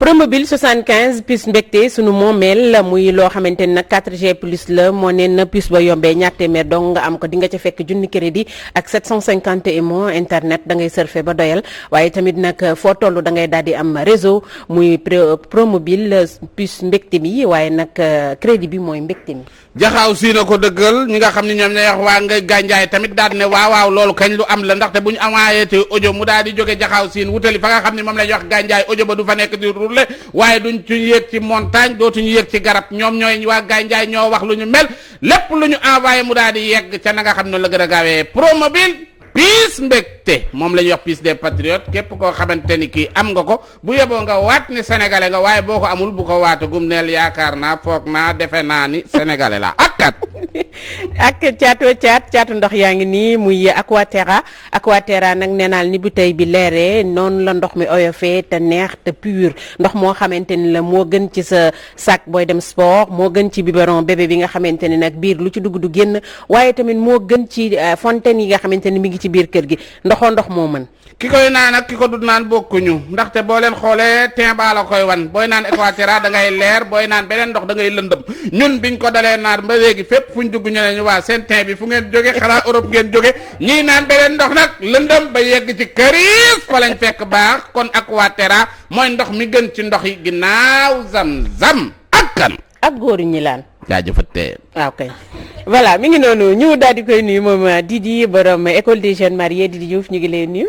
Promobile 75 puce mbégte sunu moomeel muy loo xamante ni nag 4G plus la moo neen puce ba yombee ñaar téeméer dong nga am ko di nga ca fekk junni crédit ak 750 mo internet da ngay surfer ba doyal waaye tamit nag foo toll da ngay daal di am réseau muy Promobile puce mbégte mi waaye nag crédit bi mooy mbégte mi. jaxaaw sii na ko dëggal ñi nga xam ne ñoom ñooy wax waa nga gànjaay tamit daal ne waaw loolu kañ lu am la ndaxte bu ñu envoyé te audio mu daal di jóge jaxaaw siin wutali fa nga xam ne moom la ñuy wax gànjaay audio ba du fa nekk di rouler waaye duñ ci yéeg ci montagne dootuñu yéeg ci garab ñoom ñooy waa gànjaay ñoo wax lu ñu mel lépp lu ñu envoyé mu daal di yegg ca na nga xam ne la gën a gaawee Promobile piis mbégte moom la ñuy wax piis des patriotes képp koo xamante ni kii am nga ko bu yeboo nga waat ni sénégalais nga waaye boo ko amul bu ko waatu gum neel yaakaar naa foog naa defe naa ni sénégalais la ak kat ak caatu ndox yaa ngi nii muy Aquaterra nag neenaal ni bouteille bi leeree noonu la ndox mi oyofee te neex te pur ndox moo xamante ni la moo gën ci sa sac booy dem sport moo gën ci biberon bébé bi nga xamante ni nag biir lu ci dugg du génn waaye tamit moo gën ci fontaine yi nga xamante ni mi ngi ci biir kër gi ndox moo mën. ki koy naan ak ki ko dut naan bokkuñu ndaxte boo leen xoolee tin baa la koy wan booy naan Aquaterra da ngay leer booy naan beneen ndox da ngay lëndëm ñun biñ ko dalee naan ba léegi fépp fuñ dugg ñu ne ñu waa seen tin bi fu ngeen jóge xanaa Europe ngeen jóge ñii naan beneen ndox nag lëndëm ba yegg ci këriis fa lañ fekk baax kon Aquaterra mooy ndox mi gën ci ndox yi ginnaaw zam-zam ak kan ak góoru ñi laan jaajëfatee waaw kay voilà mi ngi noonu ñu daal di koy nuyu moom Didi borom école des jeunes mariés Didi Diouf ñu ngi lay nuyu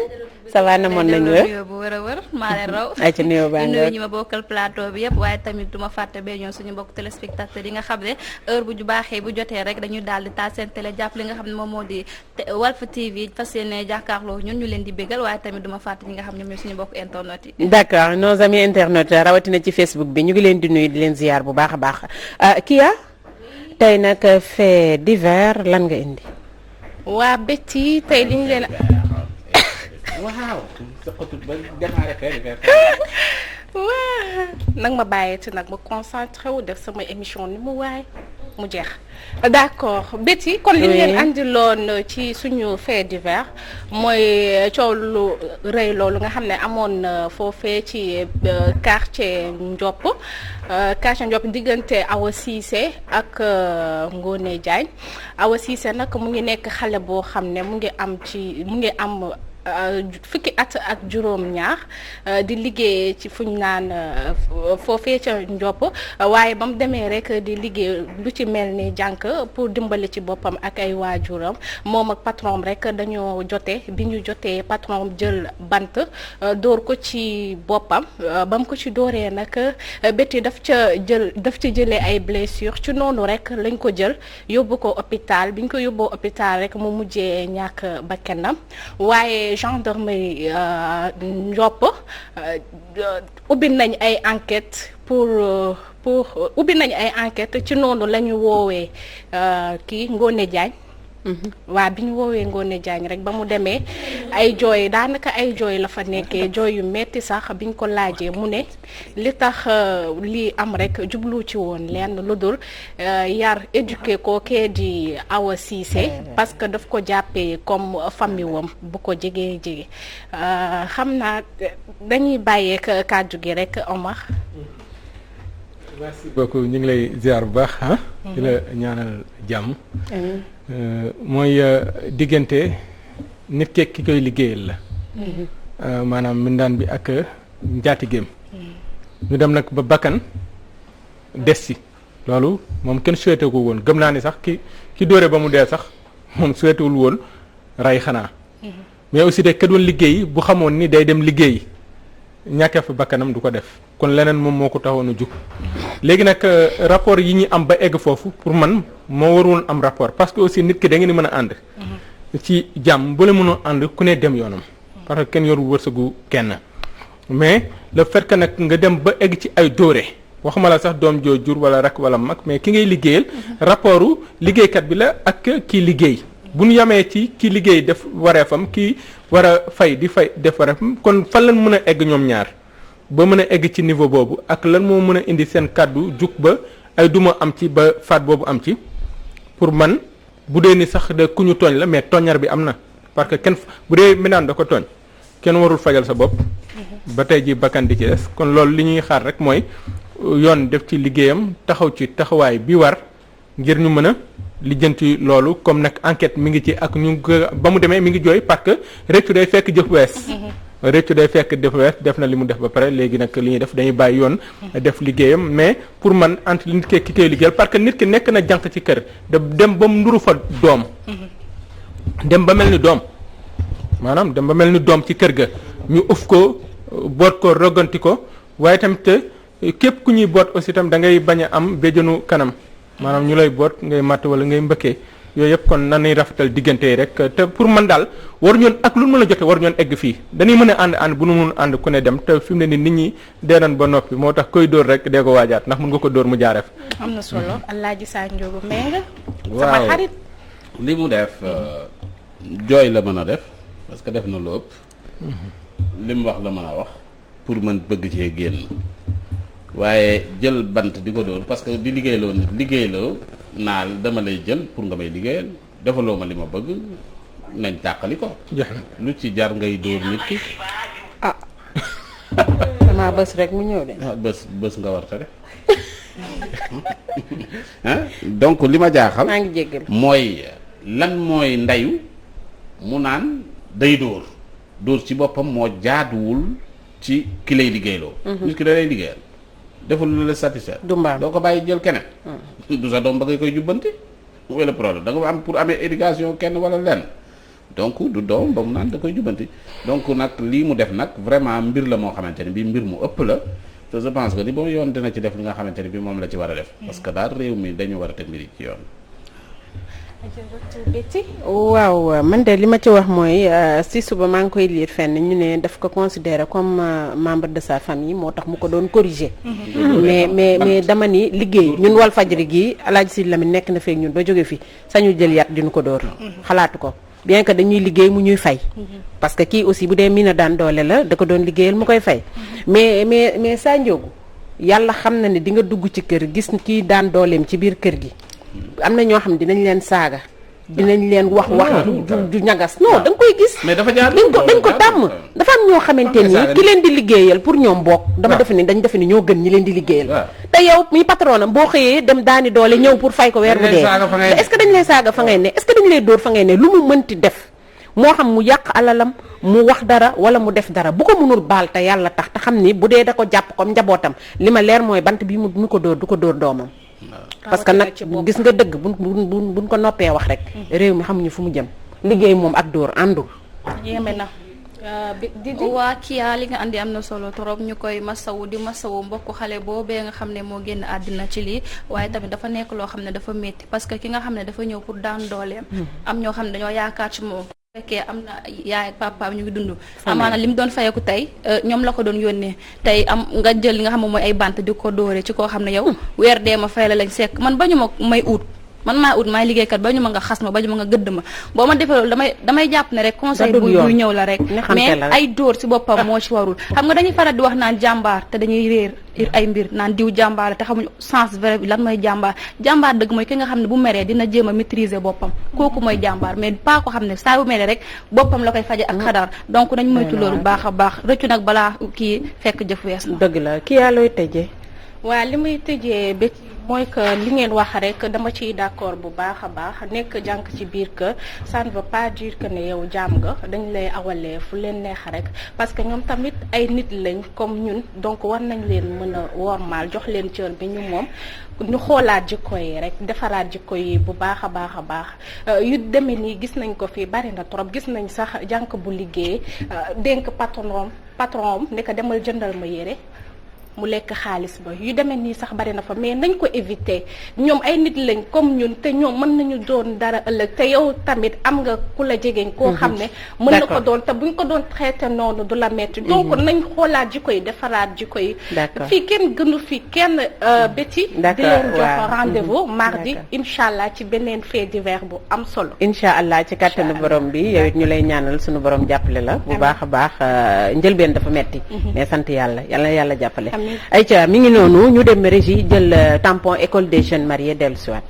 ça va namoon nañu la bu wër a wër maa leen raw ay ca nuyoo baa nuyu ñi ma bokkal plateau bi yëpp waaye tamit duma fàtte bee ñoom suñu mbokk téléspectateurs yi nga xam ne heure bu ju baaxee bu jotee rek dañuy daal di taal seen télé jàpp li nga xam ne moom moo di Walf TV fas yéene jàkkaarloo ñun ñu leen di bégal waaye tamit duma fàtte ñi nga xam ne ñoom suñu mbokk internet yi d'accord nos amis internautes rawatina ci Facebook bi ñu ngi leen di nuyu di leen ziar bu baax a baax Kia tey nag fait divers lan nga indi waa Betty tey liñ leen waaw ba démarré waa nag ma bàyyee ci nag ma concentré wu def sama émission ni mu waay mu jeex d'accord Betty kon li ñu leen andiloon ci suñu fait divers mooy coow lu rëy loolu nga xam ne amoon foofee ci quartier Ndiop diggante Awa Cissé ak Ngoné Diagne Awa Cissé nag mu ngi nekk xale boo xam ne mu ngi am fukki at ak juróom ñaar di liggéey ci fuñ naan foofee ca Ndiop waaye ba mu demee rek di liggéey lu ci mel ni jànk pour dimbali ci boppam ak ay waajuram moom ak patron rek dañoo bi ñu jotee patron jël bant dóor ko ci boppam ba mu ko ci dóoree nag Betty daf ci jëlee ay blessures ci noonu rek lañ ko jël yóbbu ko hôpital biñ ko yóbboo hôpital rek mu mujjee ñàkk bakkanam waaye gendarmerie Ndiop ubbi nañ ay enquête ubbi nañ ay enquête ci noonu la ñu woowee kii Ngoné Diagne waa bi ñu woowee Ngoné Diagne rek ba mu demee ay jooy daanaka ay jooy la fa nekkee jooy yu metti sax biñ ko laajee mu ne li tax lii am rek jublu ci woon lenn lu dul yar éduqué ko kee di Awa Cissé parce que daf ko jàppee comme famille wam bu ko jege xam naa dañuy bàyyeek kàddu gi rek Omar. merci beaucoup ñu ngi lay ziar bu baax di la ñaanal jàmm. mooy diggante nit ki koy liggéeyal la maanaam mindaan bi ak njaatigéem ñu dem nag ba bakkan des si loolu moom kenn souhaité ko woon gëm naa ni sax ki dóore ba mu dee sax moom souhaité wul woon rey xanaa mais aussi de ka doon liggéey bu xamoon ni day dem liggéey ñàkkee fa bakkanam du ko def kon leneen moom moo ko taxoon a jug léegi nag rapport yi ñu am ba egg foofu pour man moo waroon am rapport parce que aussi nit ki da ngeen di mën a ànd ci jàmm bu la mënoo ànd ku ne dem yoonam parce que kenn yorul wërsëgu kenn mais le fait que nag nga dem ba egg ci ay dóore waxuma la sax doom joo jur wala rak wala mag mais ki ngay liggéeyal rapportu liggéeykat bi la ak kii liggéey bu ñu yamee ci kii liggéey def wareefam kii war a fay def wareefam kon fan lan mën a egg ñoom ñaar ba mën a egg ci niveau boobu ak lan moo mën a indi seen kàddu jug ba ay duma am ci ba faat boobu am ci pour man bu dee ni sax de ku ñu tooñ la mais tooñar bi am na parce que kenn bu dee minaan da ko tooñ kenn warul fajal sa bopp ba tey ji bakkan di ci des kon loolu li ñuy xaar rek mooy yoon def ci liggéeyam taxaw ci taxawaay bi war ngir ñu mën a lijjanti loolu comme nag enquête mi ngi ci ak ñu ba mu demee mi ngi jooy parce que rëccu day fekk jëf wees rëccu day fekk jëf wees def na li mu def ba pare léegi nag li ñuy def dañuy bàyyi yoon def liggéeyam mais pour man entre nit ki koy liggéeyal parce que nit ki nekk na jànq ci kër da dem ba mu nduru fa doom dem ba mel ni doom maanaam dem ba mel ni doom ci kër ga ñu uf ko boot ko roganti ko waaye tamit képp ku ñuy boot aussi tam da ngay bañ a am béjjënu kanam maanaam ñu lay boot ngay matt wala ngay mbëkkee yooyu yëpp kon nanuy rafetal diggante yi rek te pour man daal war ñoon ak lu mën a jote war ñoon egg fii dañuy mën a ànd bu nu mun ànd ku ne dem te fi mu ne ni nit ñi dee nañ ba noppi moo tax koy dóor rek dee ko waajaat ndax mun nga ko dóor mu jaareef am na solo Alaaji Sa Ndiogou Mbengue waaw sama xarit li mu def jooy la mën a def parce que def na lu ëpp li mu wax la mën a wax pour mën bëgg cee génn waaye jël bant di ko dóor parce que di liggéeyloo nit liggéeyloo naal dama lay jël pour nga may liggéeyal defaloo ma li ma bëgg nañ tàqali ko lu ci jar ngay dóor nit ki ah damaa bës rek mu ñëw de bës nga war ta def donc li ma jaaxal maa ngi jéggal mooy lan mooy ndeyu mu naan day dóor ci boppam moo jaaduwul ci ki lay liggéeyloo nit ki da lay liggéeyal deful lu la satisfaire doo ko bàyyi jël keneen du sa doom ba ngay koy jubbanti wala problème da nga am pour amee éducation kenn wala lenn donc du doom ba mu naan da koy jubbanti donc nag lii mu def nag vraiment mbir la moo xamante ne bi mbir mu ëpp la te je pense que ni ba yoon dina ci def li nga xamante ne bi moom la ci war a def parce que daal réew mi dañu war a teg mbir yi ci yoon waaw man de li ma ci wax mooy si suba maa ngi koy lire fenn ñu ne daf ko considérer comme membre de sa famille moo tax mu ko doon corriger mais dama ni liggéey ñun Walfadjri gi Alaaji Sidi Lamine nekk na feek ñun ba jóge fi sañu jël yat dinu ko dóor xalaatu ko bien que dañuy liggéey mu ñuy fay parce que kii aussi bu dee mina daan doole la da ko doon liggéeyal mu koy fay mais Sa Ndiogou yàlla xam na ne di nga dugg ci kër gis kii daan dooleem ci biir kër gi am na ñoo xam dinañ leen saaga dinañ leen wax du ñagas non da nga koy gis mais dafa jaar dañ ko tàmm dafa am ñoo xamante ni ki leen di liggéeyal pour ñoom bokk dama defe ni dañ defe ni ñoo gën ñi leen di liggéeyal te yow mi patron am boo xëyee dem daani doole ñëw pour fay ko weer bu dee est-ce que dañ lay saaga fa ngay ne est-ce que dañ lay dóor fa ngay ne lu mu mënti def moo xam mu yàq alalam mu wax dara wala mu def dara bu ko mënul baal te yàlla tax te xam ni bu dee da ko jàpp comme njabootam li ma leer mooy bant bi mu ko dóor du ko dóor doomam parce que nag gis nga dëgg buñ ko noppee wax rek réew mi xamuñu fu mu jëm liggéey moom ak dóor àndul yéeme na waa Kia li nga andi am na solo trop ñu koy masawu di masawu mbokku xale boobee nga xam ne moo génn àddina ci lii waaye tamit dafa nekk loo xam ne dafa métti parce que ki nga xam ne dafa ñëw pour daan dooleem am ñoo xam ne dañoo yaakaar ci moom fekkee am na yaay ak papaam ñu ngi dund amaana li mu doon fayeku tey ñoom la ko doon yónnee tey am nga jël li nga xam ne mooy ay bant di ko dóore ci koo xam ne yow weer dee ma fay la lañ sekk man bañu ma may ut man maa ut maay liggéeykat ba ñu ma nga xas ma ba ñu ma nga gëdd ma boo ma defee loolu damay jàpp ne rek conseil buy ñëw la rek mais ay dóor ci boppam moo ci warul xam nga dañuy faral di wax naan jàmbaar te dañuy réer ay mbir naan diw jàmbaar te xamuñu sens vrai bi lan mooy jàmbaar dëgg mooy ki nga xam ne bu meree dina jéem a maîtriser boppam kooku mooy jàmbaar mais pas ko xam ne saa bu meree rek boppam la koy faje ak xadar donc nañ moytu loolu baax a baax rëccu nag balaa kii fekk jëf wees na dëgg la kii yaa looy tëjee waaw li muy tëjee ba mooy que li ngeen wax rek dama ciy d'accord bu baax a baax nekk jànk ci biir kër ça ne veut pas dire que ne yow jaam nga dañ lay awalee fu leen neex rek parce que ñoom tamit ay nit lañ comme ñun donc war nañ leen mën a wormaal jox leen cër bi ñu moom ñu xoolaat jikko yi rek defaraat jikko yi bu baax a baax a baax yu demee nii gis nañ ko fii bari na trop gis nañ sax jànk bu liggéey dénk patron ne ko demal jëndal ma yére mu lekk xaalis ba yu demee nii sax bari na fa mais nañ ko éviter ñoom ay nit lañ comme ñun te ñoom mën nañu doon dara ëllëg te yow tamit am nga ku la jegeñ koo xam ne mën na ko doon te buñ ko doon traité noonu du la metti donc nañ xoolaat jikko yi defaraat jikko yi fii kenn gënu fii kenn Betty di leen jox rendez-vous mardi incha allah ci beneen fait divers bu am solo incha allah ci kàttanu borom bi yow it ñu lay ñaanal suñu borom jàppale la bu baax a baax njëlbeen dafa metti mais sant yàlla yàlla jàppale ayca mi ngi noonu ñu dem régie jël tampon école des jeunes mariés dellu siwaat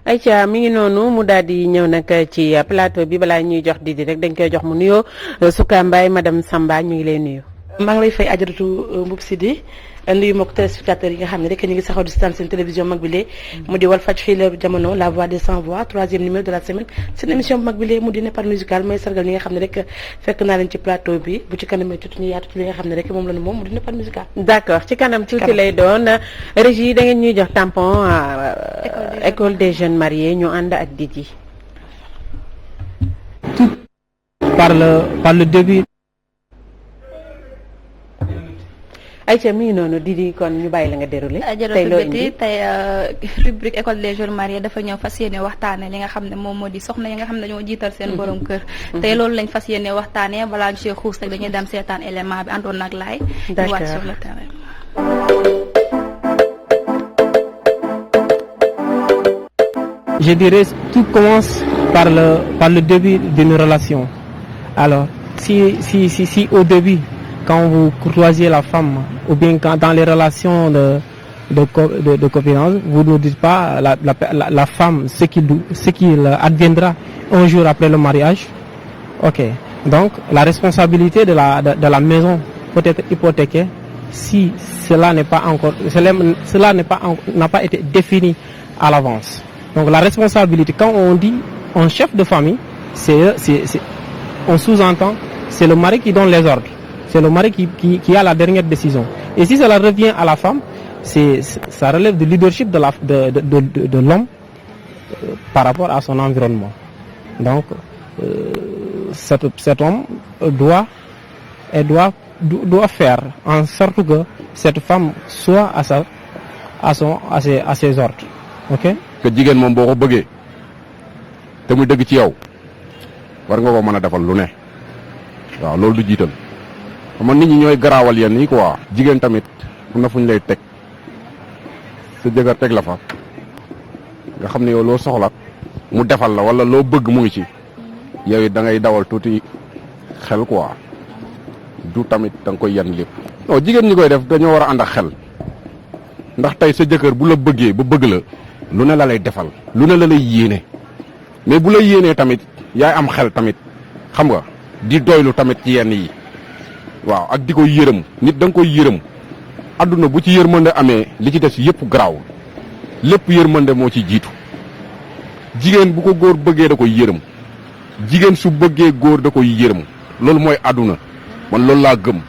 Aïcha mi ngi noonu mu daal di ñëw nag ci plateau bi balaa ñuy jox Didi rek dañ koy jox mu nuyoo Souka Mbaye madame Samba ñu ngi lay nuyu. maa ngi lay fay Ajaratu Mboup Sidi nuyu mbokk téléspectateurs yi nga xam ne rek ñu ngi saxaw di seetaan seen télévision mag bi lee mu di Walfadjri leeru jamono la voix des sans voix 3e numéro de la semaine seen émission bu mag bi lee mu di Nepad musical may sargal ñi nga xam ne rek fekk naa leen ci plateau bi bu ci kanamee tuuti ñu yaatu ci li nga xam ne rek moom la ñu moom mu di Nepad musical. d'accord ci kanam tuuti lay doon régie da ngeen ñuy jox tampon école des jeunes mariés ñu ànd ak Didi. Tout par le début. Aïcha mi ngi noonu Didi kon ñu bàyyi la nga déroulé. tey loo indi tey rubrique école des jeunes mariés dafa ñëw fas yéene waxtaane li nga xam ne moom moo di soxna yi nga xam ne dañoo jiital seen borom kër. tey loolu lañ fas yéene waxtaanee balaa ñu see xuus rek dañuy dem seetaan élément bi àndoon nag laay. d'accord ñu wàcc sur le terrain. Je dirais tout commence par le début d'une relation. Alors si au début, quand vous courtoisiez la femme, ou bien quand dans les relations de copinage, vous ne dites pas la femme ce qu'il adviendra un jour après le mariage. Ok. Donc la responsabilité de la maison peut être hypothéquée si cela n'a pas été défini à l'avance. Donc la responsabilité, quand on dit un chef de famille, on sous-entend c'est le mari qui donne les ordres. C'est le mari qui a la dernière décision. Et si cela revient à la femme, ça relève du leadership de l'homme par rapport à son environnement. Donc, cet homme doit faire en sorte que cette femme soit à ses ordres. Ok? Que jigéen moom boo ko bëggee te muy dëgg ci yow war nga ko mën a defal lu ne waaw loolu du jiital. xam nga nit ñi ñooy garaawal yenn yi quoi. jigéen tamit am na fu ñu lay teg sa jëkkër teg la fa nga xam ne yow loo soxla mu defal la wala loo bëgg mu ngi ci yow it da ngay dawal tuuti xel quoi du tamit da nga koy yenn lépp. non jigéen ñi koy def dañoo war a ànd ak xel ndax tey sa jëkkër bu la bëggee ba bëgg la lu ne la lay defal lu ne la lay yéene mais bu la yéenee tamit yaay am xel tamit xam nga di doylu tamit ci yenn yi. waaw ak di ko yërëm nit da nga koy yërëm adduna bu ci yërmande amee li ci des yëpp garaaw lépp yërmande moo ci jiitu jigéen bu ko góor bëggee da koy yërëm jigéen su bëggee góor da koy yërëm loolu mooy adduna man loolu laa gëm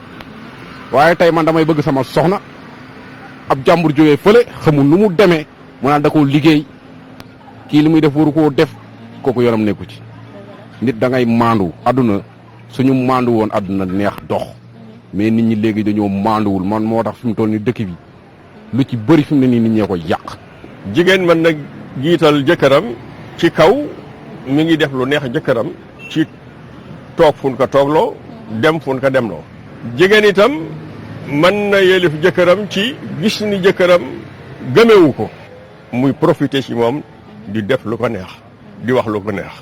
waaye tey man damay bëgg sama soxna ab jàmbur jógee fële xamul nu mu demee mu naan da koo liggéey kii li muy def waru koo def kooku yoonam nekku ci nit da ngay maandu adduna suñu maandu woon adduna neex dox mais nit ñi léegi dañoo maanduwul man moo tax fi mu toll ni dëkk bi lu ci bëri fi mu ne nii nit ñee ko yàq. jigéen mën na jiital jëkkëram ci kaw mi ngi def lu neex jëkkëram ci toog fun ko toogloo dem fun ko demloo. jigéen itam mën na yelif jëkkëram ci gis ni jëkkëram gëmewu ko muy profiter ci moom di def lu ko neex di wax lu ko neex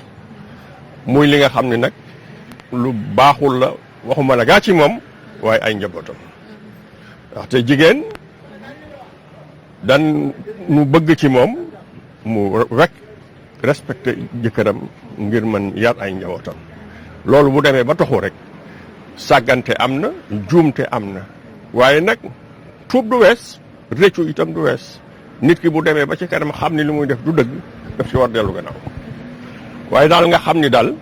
muy li nga xam ne nag lu baaxul la waxuma la gaa ci moom waaye ay njabootam ndaxte jigéen dan nu bëgg ci moom mu rek respecté jëkkëram ngir mën yar ay njabootam loolu bu demee ba taxu rek sàggante am na juumte am na waaye nag tuub du wees réccu itam du wees nit ki bu demee ba ci kanam xam ni li muy def du dëgg daf ci war dellu gannaaw waaye daal nga xam ni daal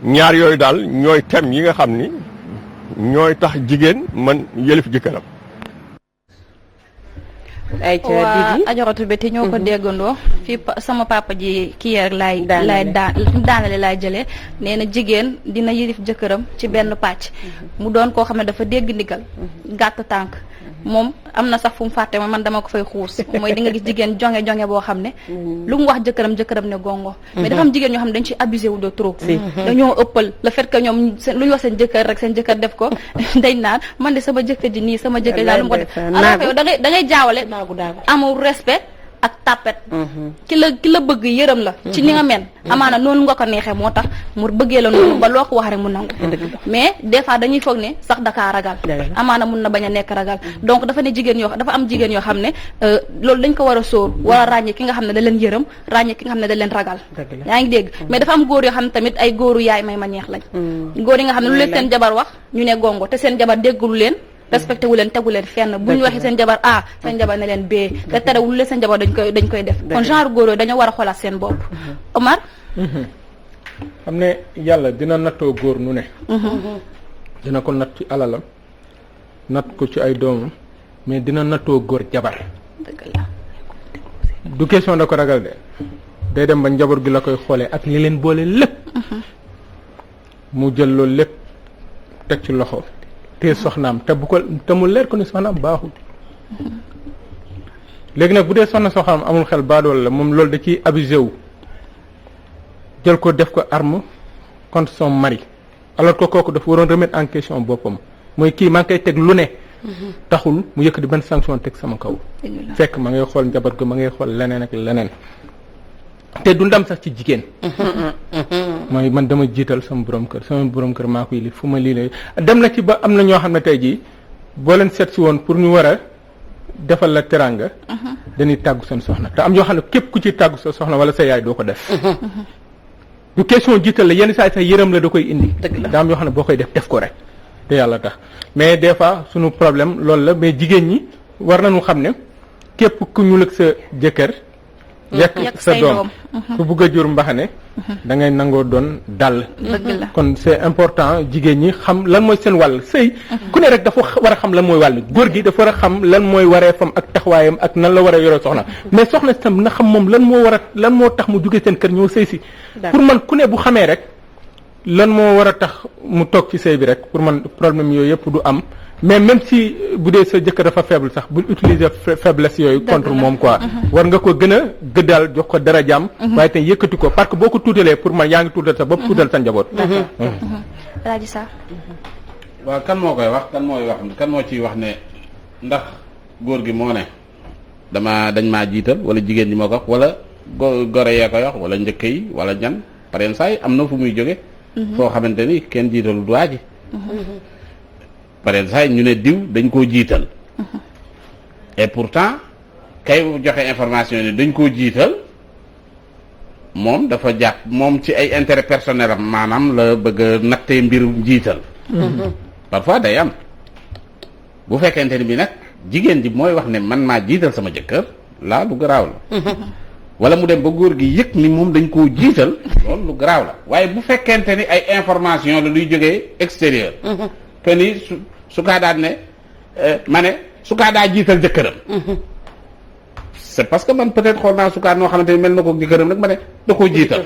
ñaar yooyu daal ñooy thème yi nga xam ni ñooy tax jigéen man yëlif jëkkëram. ay ca waa ajaratu beti ñoo ko déggandoo fii sama papa ji kii rek laay daanale laay jëlee nee na jigéen dina yilif jëkkëram ci benn pàcc mu doon koo xam ne dafa dégg ndigal gàtt tànk moom am na sax fu mu fàtte man dama ko fay xuus mooy di nga gis jigéen jonge boo xam ne lu mu wax jëkkëram ne gongo mais dafa am jigéen ñoo xam ne dañ ci abusé wu de trop dañoo ëppal le fait que ñoom lu ñu wax seen jëkkër rek seen jëkkër def ko dañ naan man de sama jëkkër ji nii sama jëkkër ji daal lu mu ko def alors que yow da ngay jaawale amul respect ak tapet ki la bëgg yërëm la ci ni nga mel amaana noonu nga ko neexee moo tax mu bëggee la noonu ba loo ko wax rek mu nangu mais des fois dañuy foog ne sax dakaa ragal amaana mun na bañ a nekk ragal donc dafa am jigéen yoo xam ne loolu dañ ko war a sóor war a ràññee ki nga xam ne da leen yërëm ràññee ki nga xam ne da leen ragal yaa ngi dégg mais dafa am góor yoo xam ne tamit ay góoru yaay may ma neex lañ góor yi nga xam ne lu leen seen jabar wax ñu ne gongo te seen jabar déggulu leen respecté wu leen tegu leen fenn bu ñu waxee seen jabar A seen jabar ne leen B te terewul leen seen jabar dañ koy def kon genre góor yooyu dañoo war a xoolaat seen bopp Omar xam ne yàlla dina nattoo góor nu ne dina ko natt ci alalam natt ko ci ay doomam mais dina nattoo góor jabar dëgg la du question da ko ragal de day dem ba njaboot gi la koy xoolee ak li leen boole lépp mu jël loolu lépp teg ci loxo te soxnaam te mu leer ko ni soxnaam baaxul léegi nag bu dee soxnaam amul xel baadool la moom loolu da ciy abusé wu jël ko def ko arme contre son mari alors que kooku dafa waroon remettre en question boppam mooy kii maa ngi koy teg lu ne taxul mu yëkkati benn sanction teg sama kaw fekk ma ngay xool njaboot ga ma ngay xool leneen ak leneen te du ndam sax ci jigéen mooy man dama jiital sama borom kër maa ko yilif fu ma lii la dem na ci ba am na ñoo xam ne tey jii boo leen seet si woon pour ñu war a defal la teranga dañuy tàggu seen soxna te am ñoo xam ne képp ku ci tàggu sa soxna wala sa yaay doo ko def du question jiital la yenn saa sa yërëm la da koy indi daa am yoo xam ne boo koy def ko rek te yàlla tax mais des fois suñu problème loolu la mais jigéen ñi war nañu xam ne képp ku ñuul ak sa jëkkër yekk sa doom ku bugg a jur mbaxane da ngay nangoo doon dal kon c'est important jigéen ñi xam lan mooy seen wàll sëy ku ne rek dafa war a xam lan mooy wàll góor gi dafa war a xam lan mooy waree fam ak taxawaayam ak nan la war a yore soxna mais soxna si tam na xam moom lan moo tax mu jóge seen kër ñëw sëy si pour man ku ne bu xamee rek lan moo war a tax mu toog ci sëy bi rek pour man problème yooyu yëpp du am mais même si bu dee sa jëkkër dafa faible sax bul utiliser faiblesse yooyu contre moom quoi war nga ko gën a gëddaal jox ko dara jàmm waaye tey yëkkati ko parce que boo ko tuutalee pour man yaa ngi tuutal sa bopp tuutal sa njaboot Alaaji Sarr waaw kan moo koy wax kan moo ciy wax ne ndax góor gi moo ne dañ maa jiital wala jigéen ñi moo ko wax wala gore yee koy wax wala njëkk yi wala ñan pareen saay am na fu muy jóge foo xamante ni kenn jiitalu duwaa ji par exemple ñu ne diw dañ koo jiital et pourtant kay joxe information ni dañ koo jiital moom dafa jàpp moom ci ay intérêt personnel am maanaam la bëgg a nattee mbirum jiital parfois day am bu fekkente ni bi nag jigéen ji mooy wax ne man maa jiital sama jëkkër laa lu garaaw la wala mu dem ba góor gi yëg ni moom dañ koo jiital loolu lu garaaw la waaye bu fekkente ni ay information la luy jógee extérieur que ni su kaa daan ne ma ne su kaa daa jiital jëkkëram c'est parce que man peut-être xool naa su kaa noo xamante ni mel na ko jëkkëram rek ma ne da koo jiital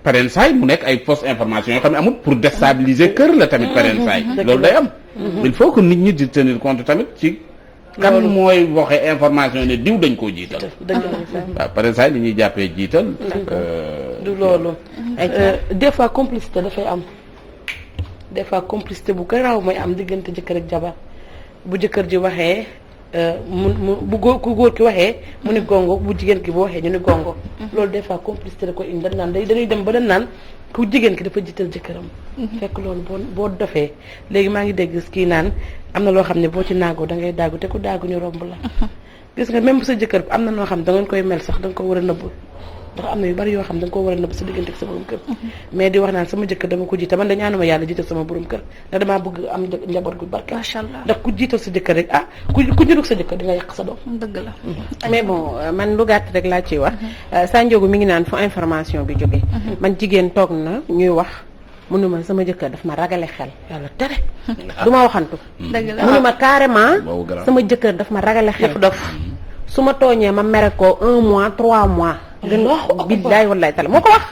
pareen saay mu nekk ay fausse information yoo xam ne amul pour déstabiliser kër la tamit pareen saay loolu day am il faut que nit ñi di tenir compte tamit ci kan mooy waxe information ne diw dañ koo jiital waaw pareen saay li ñuy jàppee jiital du loolu des fois complicité dafay am des fois complicité bu garaaw mooy am diggante jëkkër ak jabar bu jëkkër ji waxee bu góor ki waxee mu ni gongo bu jigéen ki bu waxee ñu ni gongo loolu des fois complicité da ko indi dañ naan dañuy dem ba dañ naan ku jigéen ki dafa jiital jëkkëram fekk loolu boo dofee léegi maa ngi dégg kii naan am na loo xam ne boo ci naagoo da ngay daagu te ku daagu ñu romb la gis nga même bu sa jëkkër am na noo xam ne da ngeen koy mel sax da nga ko war a nëbb ndax am na yu bari yoo xam da nga ko war a nëbb sa diggante ak sa borom kër mais di wax naan sama jëkkër dama ko jiital man da ñaanuma yàlla jiital sama borom kër ndax damaa bëgg am njaboot gu barke macha allah ndax ku jiital sa jëkkër rek ku jurug sa jëkkër di nga yàq sa doom dëgg la mais bon man lu gàtt rek laa ciy wax Sanjogu mi ngi naan fu information bi jógee man jigéen toog na ñuy wax munuma sama jëkkër daf ma ragale xel yàlla tere du ma waxantu munuma carrément sama jëkkër daf ma ragale xel dof su ma tooñee ma mere ko 1 mois 3 mois gën billaay wallaay taala moo ko wax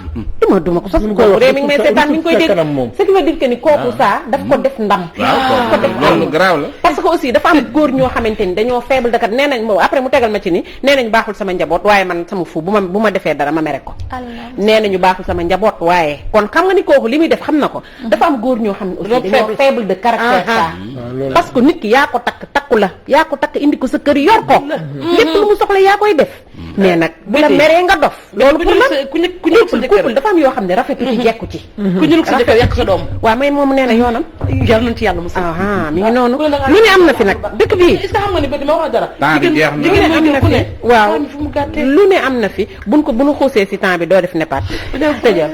duma ko sax koy wax mi ngi may seetaan mi ngi koy dégg ce qui veut dire que ni kooku saa daf ko def ndam ko def loolu garaaw la parce que aussi dafa am góor ñoo xamante ni dañoo faible dakat nee nañ mo après mu tegal ma ci ni nee nañ baaxul sama njaboot waaye man sama fu bu ma defee dara ma mere ko nee nañu baaxul sama njaboot waaye kon xam nga ni kooku li muy def xam na ko dafa am góor ñoo xam ne aussi dañoo faible de caractère ça parce que nit ki yaa ko takk takku la yaa ko takk indi ko sa kër yor ko lépp lu mu soxla yaa koy def mais nag bu la meree nga dof loolu pour lan ku ñëw sa jëkkër couple dafa am yoo xam ne rafetu ci jekku ci ku ñëw sa jëkkër yàq sa doom waaw mais moom nee na yoonam yàlla nañ ci yàlla musal mi ngi noonu lu ne am na fi nag dëkk bii est-ce que xam nga ni bëti ma wax dara temps bi jeex na jigéen am na fi waaw fu mu gàttee lu ne am na fi buñ xuusee si temps bi doo def nepat tëjal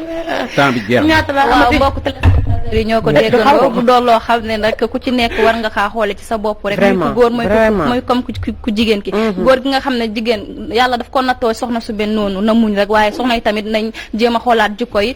temps bi jeex na ñaata la waaw amati mbokk téléspectateurs yi ñoo ko déggandoo bu doon loo xam ne nag ku ci nekk war nga xaa xoole ci sa bopp rek muy ku góor mooy comme ku jigéen ki góor gi nga xam ne jigéen yàlla daf ko nattoo soxna su benn noonu na muñ rek waaye soxna yi tamit nañ jéem a xoolaat jikko yi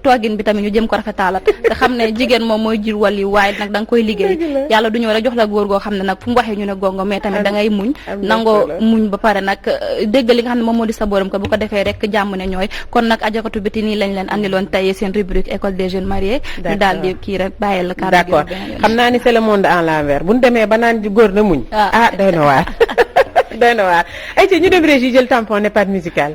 toogin bi tamit ñu jëm ko rafetaalat te xam ne jigéen moom mooy jur wàll yi waaye nag da nga koy liggéey yàlla du ñëw rek jox la góor goo xam ne nag fu mu waxee ñu ne gongo mais tamit da ngay muñ nangoo muñ ba pare nag dégg li nga xam ne moom moo di sa borom ko bu ko defee rek jàmm ne ñooy kon nag ajakatu biti nii lañ leen andiloon tey seen rubrique école des jeunes mariés ñu daal di kii rek bàyyi la kàddu d'accord xam naa ni c'est le monde en l'envers bu ñu demee ba naan góor na muñ doy na waar doy na waar ay ci ñu dem régie jël tampon ne pas musical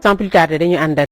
sans plus tarder dañu ànd ak